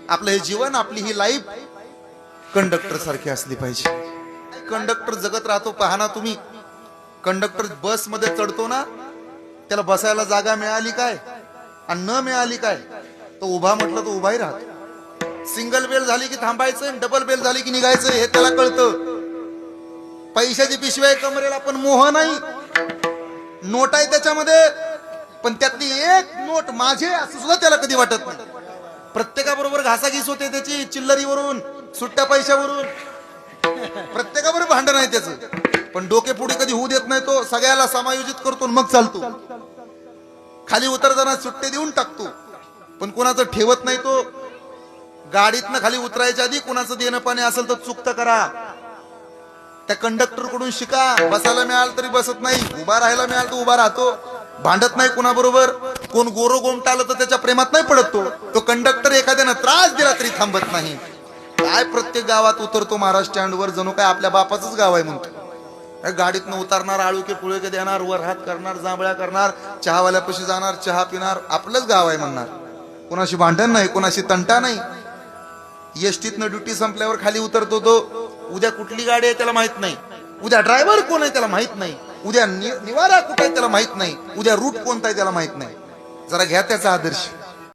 आपलं हे जीवन, आपली ही लाईफ कंडक्टर सारखी असली पाहिजे. कंडक्टर जगत राहतो, पाहना तुम्ही. कंडक्टर बस मध्ये चढतो ना, त्याला बसायला जागा मिळाली काय आणि न मिळाली काय, तो उभा म्हटलं तो उभाही राहतो. सिंगल बेल झाली की थांबायचं, डबल बेल झाली की निघायचं, हे त्याला कळतं. पैशाची पिशवी आहे कमरेला, पण मोह नाही. नोट आहे त्याच्यामध्ये, पण त्यातली एक नोट माझे असं सुद्धा त्याला कधी वाटत नाही. प्रत्येकाबरोबर घासाघीस होते त्याची, चिल्लरीवरून, सुट्ट्या पैशावरून. प्रत्येकाबरोबर भांडण आहे त्याचं, पण डोकेपुढे कधी होऊ देत नाही. तो सगळ्याला समायोजित करतो मग चालतो. खाली उतरताना सुट्टे देऊन टाकतो, पण कोणाचं ठेवत नाही तो. गाडीतनं खाली उतरायच्या आधी कोणाचं देणं पाणी असेल तर चुकतं करा. त्या कंडक्टर कडून शिका. बसायला मिळालं तरी बसत नाही, उभा राहायला मिळालं तर उभा राहतो, भांडत नाही कोणाबरोबर. कोण गोरो गोमटा आलं तर त्याच्या प्रेमात नाही पडत तो कंडक्टर. एखाद्यानं त्रास दिला तरी थांबत नाही. काय प्रत्येक गावात उतरतो महाराज स्टँडवर, जणू काय आपल्या बापाचंच गाव आहे म्हणतो. गाडीतनं उतरणार, आळूके पुळके देणार, वर हात करणार, जांभळ्या करणार, चहावाल्यापाशी जाणार, चहा पिणार, आपलंच गाव आहे म्हणणार. कोणाशी भांडण नाही, कोणाशी तंटा नाही. एसटीतनं ड्युटी संपल्यावर खाली उतरतो तो, उद्या कुठली गाडी आहे त्याला माहित नाही, उद्या ड्रायव्हर कोण आहे त्याला माहित नाही, उद्या निवारा कुठे आहे त्याला माहित नाही, उद्या रूट कोणता आहे त्याला माहित नाही. जरा घ्या त्याचा आदर्श.